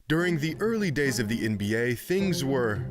During the early days of the NBA, things were,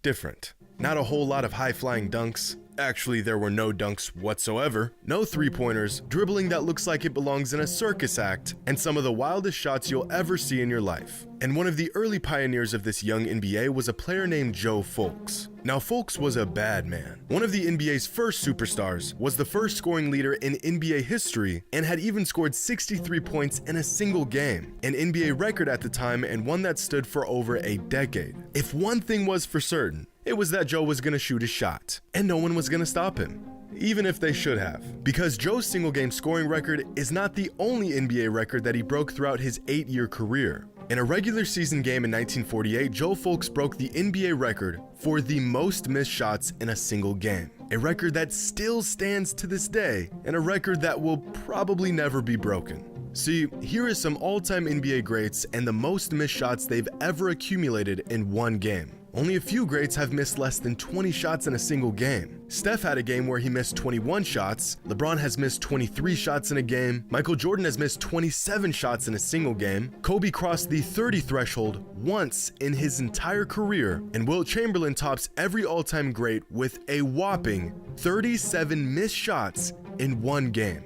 different. Not a whole lot of high-flying dunks. Actually, there were no dunks whatsoever, no three-pointers, dribbling that looks like it belongs in a circus act, and some of the wildest shots you'll ever see in your life. And one of the early pioneers of this young NBA was a player named Joe Fulks. Now, Fulks was a bad man. One of the NBA's first superstars, was the first scoring leader in NBA history, and had even scored 63 points in a single game, an NBA record at the time and one that stood for over a decade. If one thing was for certain, it was that Joe was gonna shoot a shot, and no one was gonna stop him, even if they should have. Because Joe's single game scoring record is not the only NBA record that he broke throughout his 8-year career. In a regular season game in 1948, Joe Fulks broke the NBA record for the most missed shots in a single game, a record that still stands to this day, and a record that will probably never be broken. See, here is some all-time NBA greats and the most missed shots they've ever accumulated in one game. Only a few greats have missed less than 20 shots in a single game. Steph had a game where he missed 21 shots, LeBron has missed 23 shots in a game, Michael Jordan has missed 27 shots in a single game, Kobe crossed the 30 threshold once in his entire career, and Wilt Chamberlain tops every all-time great with a whopping 37 missed shots in one game.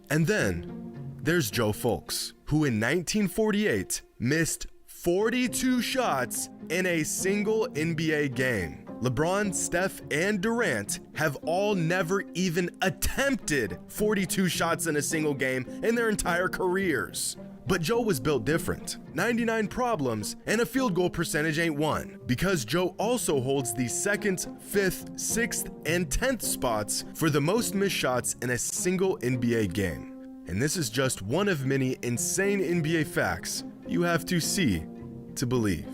And then, there's Joe Fulks, who in 1948 missed 42 shots in a single NBA game. LeBron, Steph, and Durant have all never even attempted 42 shots in a single game in their entire careers. But Joe was built different. 99 problems and a field goal percentage ain't one, because Joe also holds the 2nd, 5th, 6th, and 10th spots for the most missed shots in a single NBA game. And this is just one of many insane NBA facts you have to see to believe.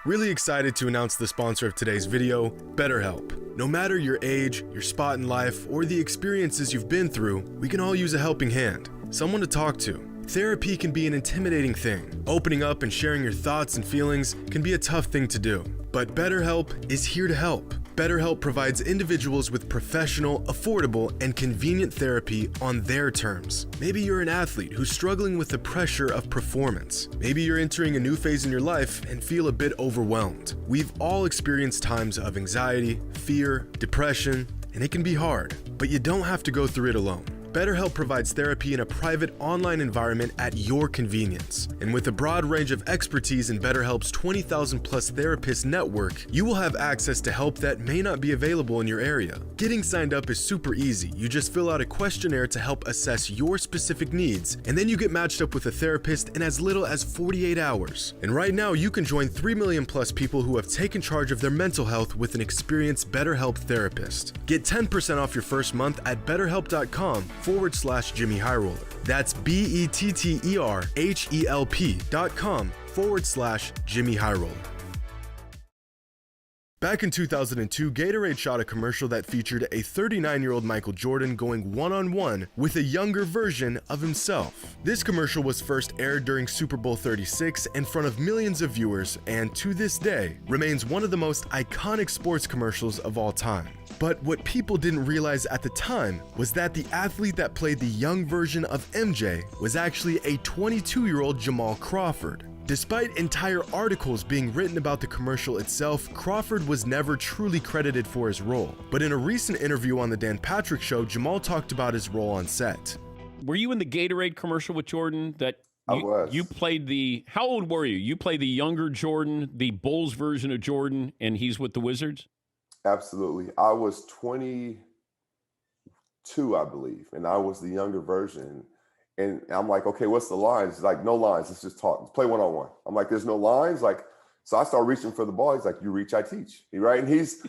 Really excited to announce the sponsor of today's video, BetterHelp. No matter your age, your spot in life, or the experiences you've been through, we can all use a helping hand, someone to talk to. Therapy can be an intimidating thing. Opening up and sharing your thoughts and feelings can be a tough thing to do. But BetterHelp is here to help. BetterHelp provides individuals with professional, affordable, and convenient therapy on their terms. Maybe you're an athlete who's struggling with the pressure of performance. Maybe you're entering a new phase in your life and feel a bit overwhelmed. We've all experienced times of anxiety, fear, depression, and it can be hard, but you don't have to go through it alone. BetterHelp provides therapy in a private online environment at your convenience. And with a broad range of expertise in BetterHelp's 20,000 plus therapist network, you will have access to help that may not be available in your area. Getting signed up is super easy. You just fill out a questionnaire to help assess your specific needs, and then you get matched up with a therapist in as little as 48 hours. And right now, you can join 3 million plus people who have taken charge of their mental health with an experienced BetterHelp therapist. Get 10% off your first month at BetterHelp.com/JxmyHighroller. That's BetterHelp.com/JxmyHighroller. Back in 2002, Gatorade shot a commercial that featured a 39-year-old Michael Jordan going one-on-one with a younger version of himself. This commercial was first aired during Super Bowl 36 in front of millions of viewers, and to this day, remains one of the most iconic sports commercials of all time. But what people didn't realize at the time was that the athlete that played the young version of MJ was actually a 22-year-old Jamal Crawford. Despite entire articles being written about the commercial itself, Crawford was never truly credited for his role. But in a recent interview on the Dan Patrick Show, Jamal talked about his role on set. Were you in the Gatorade commercial with Jordan? I was. You played the, how old were you? You played the younger Jordan, the Bulls version of Jordan, and he's with the Wizards? Absolutely. I was 22, I believe, and I was the younger version. And I'm like, okay, what's the lines? He's like, no lines. Let's just talk. Let's play one-on-one. I'm like, there's no lines. Like, so I start reaching for the ball. He's like, you reach, I teach. Right? And he's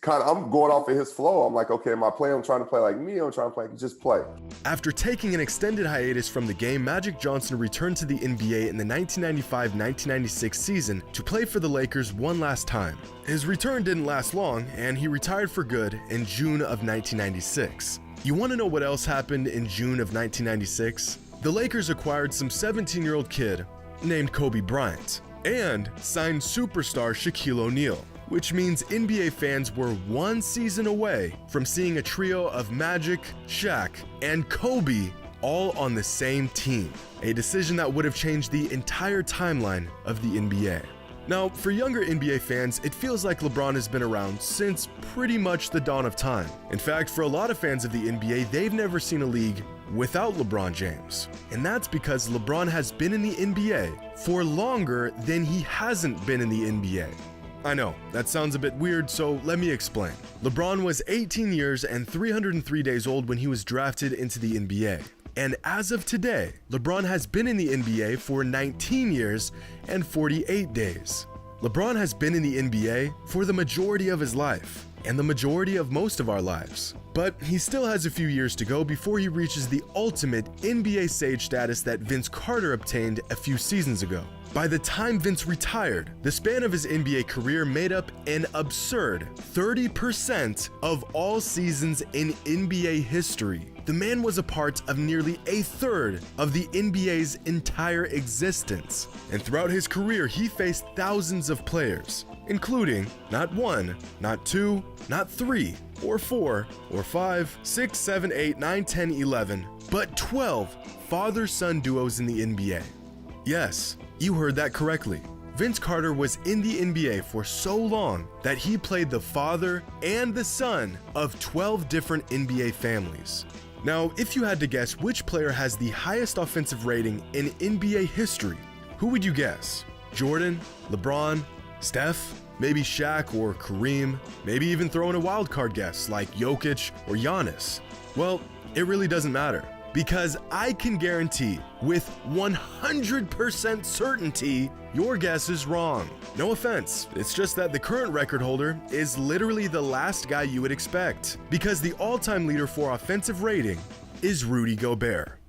kind of, I'm going off of his flow. I'm like, okay, am I playing? I'm trying to play like me. I'm trying to play, just play. After taking an extended hiatus from the game, Magic Johnson returned to the NBA in the 1995-1996 season to play for the Lakers one last time. His return didn't last long, and he retired for good in June of 1996. You want to know what else happened in June of 1996? The Lakers acquired some 17-year-old kid named Kobe Bryant and signed superstar Shaquille O'Neal, which means NBA fans were one season away from seeing a trio of Magic, Shaq, and Kobe all on the same team, a decision that would have changed the entire timeline of the NBA. Now, for younger NBA fans, it feels like LeBron has been around since pretty much the dawn of time. In fact, for a lot of fans of the NBA, they've never seen a league without LeBron James. And that's because LeBron has been in the NBA for longer than he hasn't been in the NBA. I know, that sounds a bit weird, so let me explain. LeBron was 18 years and 303 days old when he was drafted into the NBA. And as of today, LeBron has been in the NBA for 19 years and 48 days. LeBron has been in the NBA for the majority of his life, and the majority of most of our lives. But he still has a few years to go before he reaches the ultimate NBA sage status that Vince Carter obtained a few seasons ago. By the time Vince retired, the span of his NBA career made up an absurd 30% of all seasons in NBA history. The man was a part of nearly a third of the NBA's entire existence. And throughout his career, he faced thousands of players, including not one, not two, not three, or four, or 5, 6, 7, 8, 9, 10, 11, but 12 father-son duos in the NBA. Yes, you heard that correctly. Vince Carter was in the NBA for so long that he played the father and the son of 12 different NBA families. Now, if you had to guess which player has the highest offensive rating in NBA history, who would you guess? Jordan, LeBron, Steph, maybe Shaq or Kareem, maybe even throw in a wildcard guess like Jokic or Giannis? Well, it really doesn't matter, because I can guarantee with 100% certainty your guess is wrong. No offense, it's just that the current record holder is literally the last guy you would expect, because the all-time leader for offensive rating is Rudy Gobert.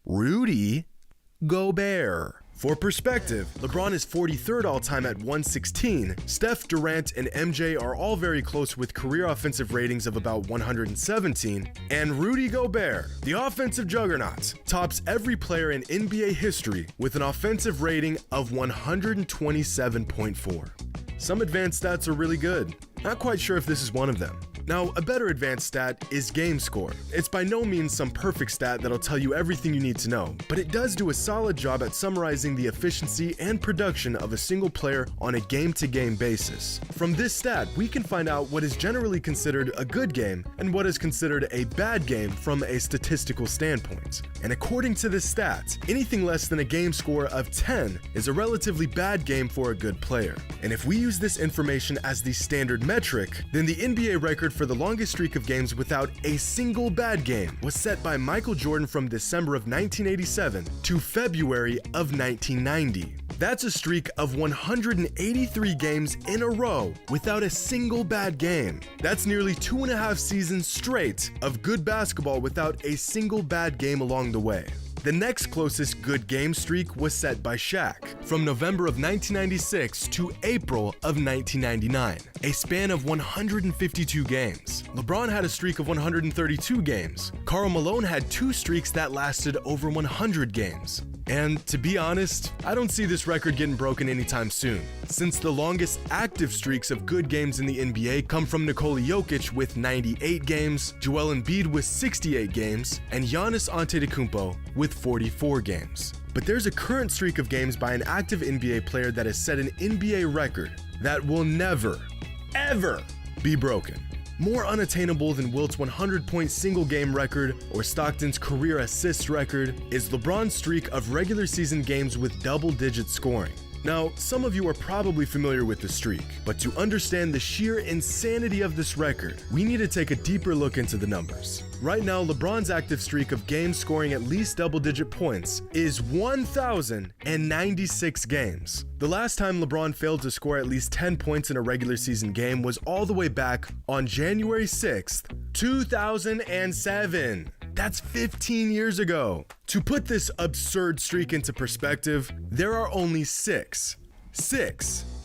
Rudy Gobert. For perspective, LeBron is 43rd all-time at 116. Steph, Durant, and MJ are all very close with career offensive ratings of about 117. And Rudy Gobert, the offensive juggernaut, tops every player in NBA history with an offensive rating of 127.4. Some advanced stats are really good. Not quite sure if this is one of them. Now, a better advanced stat is game score. It's by no means some perfect stat that'll tell you everything you need to know, but it does do a solid job at summarizing the efficiency and production of a single player on a game-to-game basis. From this stat, we can find out what is generally considered a good game and what is considered a bad game from a statistical standpoint. And according to this stat, anything less than a game score of 10 is a relatively bad game for a good player. And if we use this information as the standard metric, then the NBA record for the longest streak of games without a single bad game was set by Michael Jordan from December of 1987 to February of 1990. That's a streak of 183 games in a row without a single bad game. That's nearly 2.5 seasons straight of good basketball without a single bad game along the way. The next closest good game streak was set by Shaq from November of 1996 to April of 1999, a span of 152 games. LeBron had a streak of 132 games. Karl Malone had 2 streaks that lasted over 100 games. And to be honest, I don't see this record getting broken anytime soon, since the longest active streaks of good games in the NBA come from Nikola Jokic with 98 games, Joel Embiid with 68 games, and Giannis Antetokounmpo with 44 games. But there's a current streak of games by an active NBA player that has set an NBA record that will never, ever be broken. More unattainable than Wilt's 100-point single-game record or Stockton's career assist record is LeBron's streak of regular season games with double-digit scoring. Now, some of you are probably familiar with the streak, but to understand the sheer insanity of this record, we need to take a deeper look into the numbers. Right now, LeBron's active streak of games scoring at least double-digit points is 1,096 games. The last time LeBron failed to score at least 10 points in a regular season game was all the way back on January 6th, 2007. That's 15 years ago. To put this absurd streak into perspective, there are only six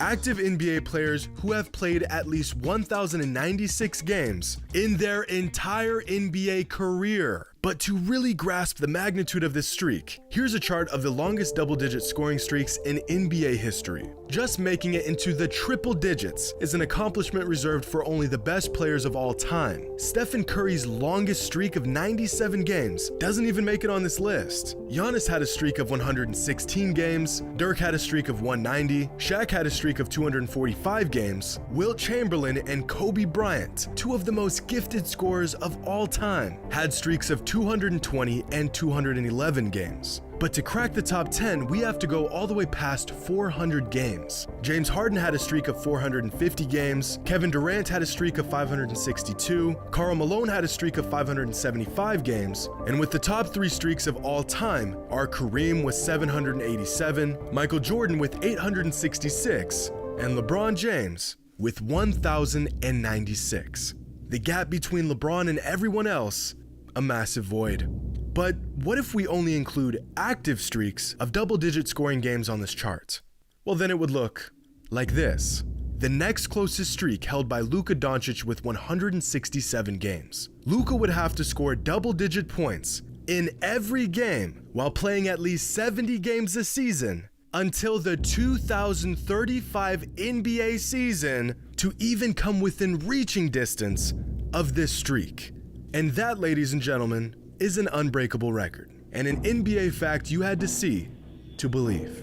active NBA players who have played at least 1,096 games in their entire NBA career. But to really grasp the magnitude of this streak, here's a chart of the longest double-digit scoring streaks in NBA history. Just making it into the triple digits is an accomplishment reserved for only the best players of all time. Stephen Curry's longest streak of 97 games doesn't even make it on this list. Giannis had a streak of 116 games, Dirk had a streak of 190, Shaq had a streak of 245 games, Wilt Chamberlain and Kobe Bryant, two of the most gifted scorers of all time, had streaks of 220 and 211 games. But to crack the top 10, we have to go all the way past 400 games. James Harden had a streak of 450 games, Kevin Durant had a streak of 562, Karl Malone had a streak of 575 games, and with the top 3 streaks of all time are Kareem with 787, Michael Jordan with 866, and LeBron James with 1,096. The gap between LeBron and everyone else, a massive void. But what if we only include active streaks of double-digit scoring games on this chart? Well, then it would look like this. The next closest streak held by Luka Doncic with 167 games. Luka would have to score double-digit points in every game while playing at least 70 games a season until the 2035 NBA season to even come within reaching distance of this streak. And that, ladies and gentlemen, is an unbreakable record, and an NBA fact you had to see to believe.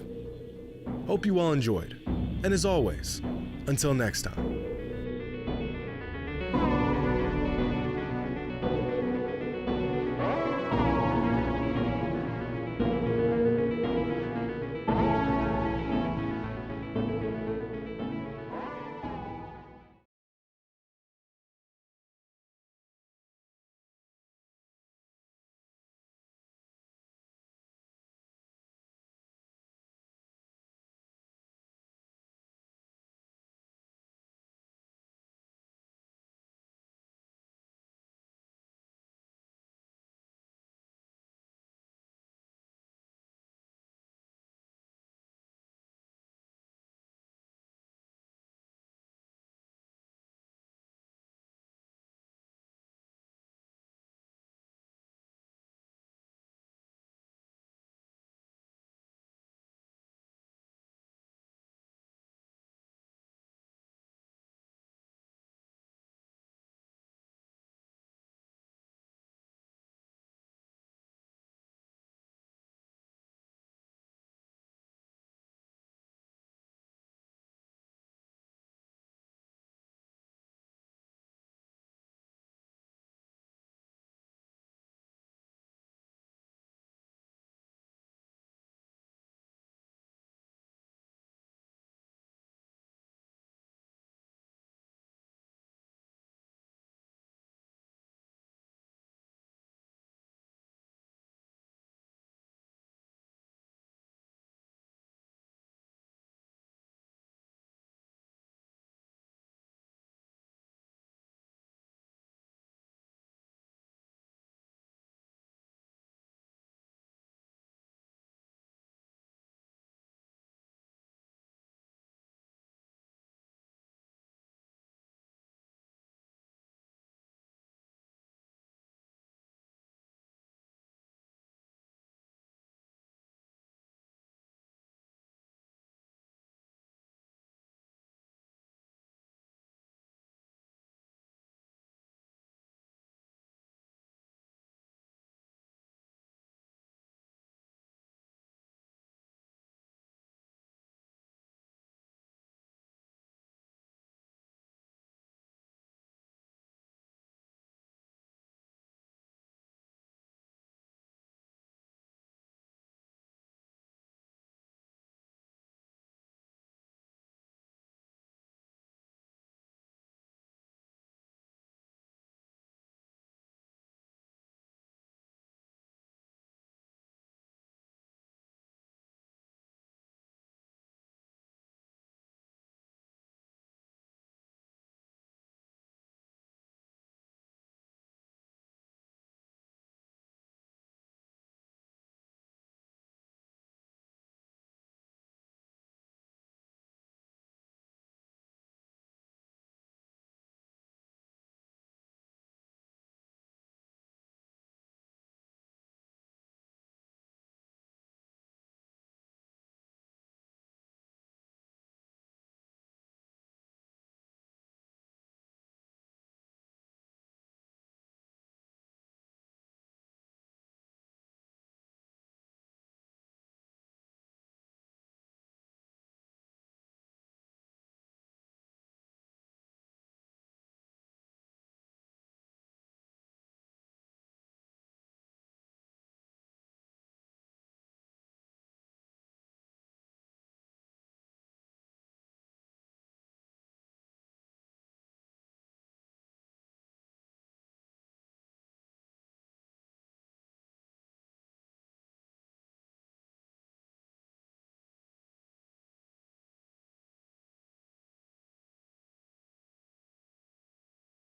Hope you all enjoyed, and as always, until next time.